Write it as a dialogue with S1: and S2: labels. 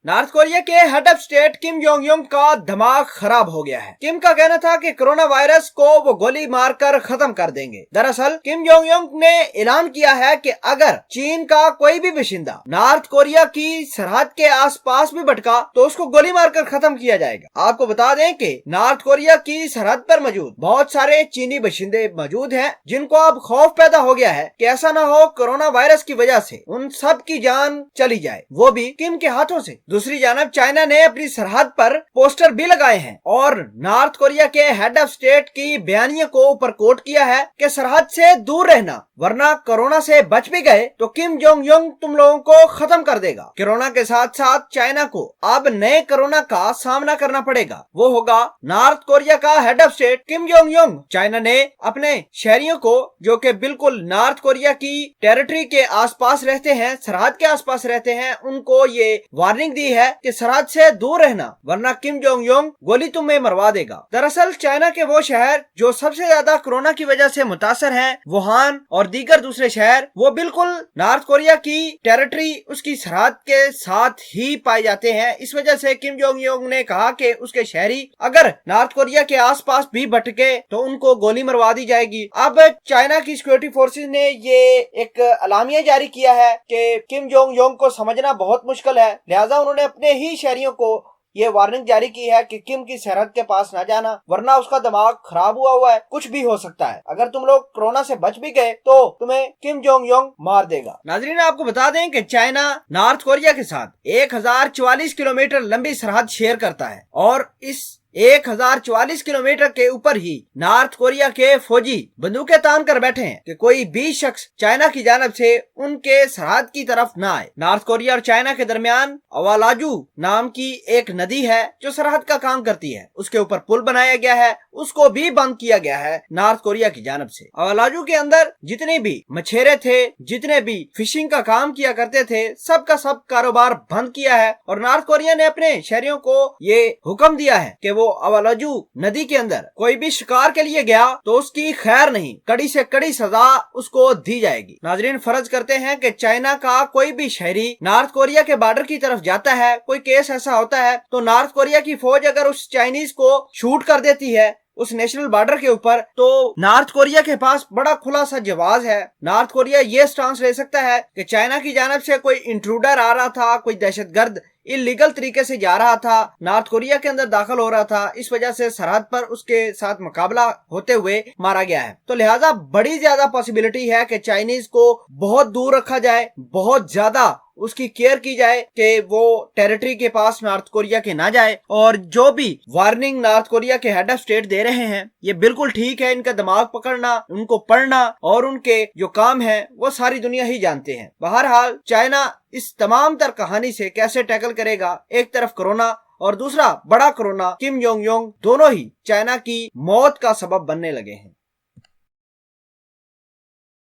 S1: North Korea के head of state Kim Jong Un का दिमाग खराब हो गया है। किम का कहना था कि कोरोना वायरस को वो गोली मारकर खत्म कर देंगे। दरअसल किम जोंग युंग ने ऐलान किया है कि अगर चीन का कोई भी बाशिंदा नॉर्थ कोरिया की सरहद के आसपास भी भटका तो उसको गोली मारकर खत्म किया जाएगा। आपको बता दें कि नॉर्थ कोरिया की सरहद पर मौजूद बहुत सारे चीनी बाशिंदे मौजूद हैं, जिनको अब खौफ पैदा हो गया है कि ऐसा ना हो कोरोना वायरस की वजह से उन सब की जान चली जाए, वो भी किम के हाथों से। दूसरी जानब चाइना ने अपनी सरहद पर पोस्टर भी लगाए हैं और नॉर्थ कोरिया के हेड ऑफ स्टेट की बयानिया को ऊपर कोट किया है कि सरहद से दूर रहना, वरना कोरोना से बच भी गए तो किम जोंग युंग तुम लोगों को खत्म कर देगा। कोरोना के साथ साथ चाइना को अब नए कोरोना का सामना करना पड़ेगा, वो होगा नॉर्थ कोरिया का head of state Kim Jong Un. China ने अपने शहरियों को जो कि बिल्कुल नॉर्थ कोरिया की टेरिटरी के आसपास रहते हैं, सरहद के आसपास रहते हैं, उनको ये वार्निंग दी है कि सरहद से दूर रहना, वरना किम जोंग युंग गोली तुम्हें मरवा देगा। दरअसल चाइना के वो शहर जो सबसे ज्यादा कोरोना की वजह से मुतासर हैं, वुहान और दीगर दूसरे शहर, वो बिल्कुल नॉर्थ कोरिया की टेरिटरी, उसकी सरहद के साथ ही पाए जाते हैं। इस वजह से किम जोंग युंग ने कहा कि उसके शहरी अगर नॉर्थ कोरिया के आसपास भी भटके तो उनको गोली मरवा दी जाएगी। अब चाइना की सिक्योरिटी फोर्सेस ने ये एक अलामिया जारी किया है कि किम जोंग युंग को समझना बहुत मुश्किल है, लिहाजा उन्होंने अपने ही शहरियों को ये वार्निंग जारी की है कि किम की सरहद के पास ना जाना, वरना उसका दिमाग खराब हुआ है, कुछ भी हो सकता है। अगर तुम लोग कोरोना से बच भी गए तो तुम्हें किम जोंग युंग मार देगा। नाजरीन, आपको बता दें कि चाइना नॉर्थ कोरिया के साथ 1044 किलोमीटर लंबी सरहद शेयर करता है और इस 1044 किलोमीटर के ऊपर ही नॉर्थ कोरिया के फौजी बंदूकें तान कर बैठे हैं कि कोई भी शख्स चाइना की जानब से उनके सरहद की तरफ न आए। नॉर्थ कोरिया और चाइना के दरमियान अवालाजू नाम की एक नदी है जो सरहद का काम करती है, उसके ऊपर पुल बनाया गया है, उसको भी बंद किया गया है नॉर्थ कोरिया की जानब से। अवालाजू के अंदर जितने भी मछेरे थे, जितने भी फिशिंग का काम किया करते थे, सबका सब कारोबार बंद किया है और नॉर्थ कोरिया ने अपने शहरियों को ये हुक्म दिया है कि वो अवालाजू नदी के अंदर कोई भी शिकार के लिए गया तो उसकी खैर नहीं, कड़ी से कड़ी सजा उसको दी जाएगी। नाजरीन, फर्ज करते हैं कि चाइना का कोई भी शहरी नॉर्थ कोरिया के बॉर्डर की तरफ जाता है, कोई केस ऐसा होता है तो नॉर्थ कोरिया की फौज अगर उस चाइनीज को शूट कर देती है उस नेशनल बॉर्डर के ऊपर, तो नॉर्थ कोरिया के पास बड़ा खुला सा जवाब है। नॉर्थ कोरिया ये स्टांस ले सकता है कि चाइना की जानब से कोई इंट्रूडर आ रहा था, कोई दहशतगर्द इलीगल तरीके से जा रहा था, नॉर्थ कोरिया के अंदर दाखिल हो रहा था, इस वजह से सरहद पर उसके साथ मुकाबला होते हुए मारा गया है। तो लिहाजा बड़ी ज्यादा पॉसिबिलिटी है कि चाइनीज को बहुत दूर रखा जाए, बहुत ज्यादा उसकी केयर की जाए कि वो टेरिटरी के पास नॉर्थ कोरिया के ना जाए। और जो भी वार्निंग नॉर्थ कोरिया के हेड ऑफ स्टेट दे रहे हैं ये बिल्कुल ठीक है, इनका दिमाग पकड़ना, उनको पढ़ना और उनके जो काम है वो सारी दुनिया ही जानते हैं। बहरहाल चाइना इस तमाम तर कहानी से कैसे टैकल करेगा, एक तरफ कोरोना और दूसरा बड़ा कोरोना किम जोंग युंग, दोनों ही चाइना की मौत का सबब बनने लगे हैं।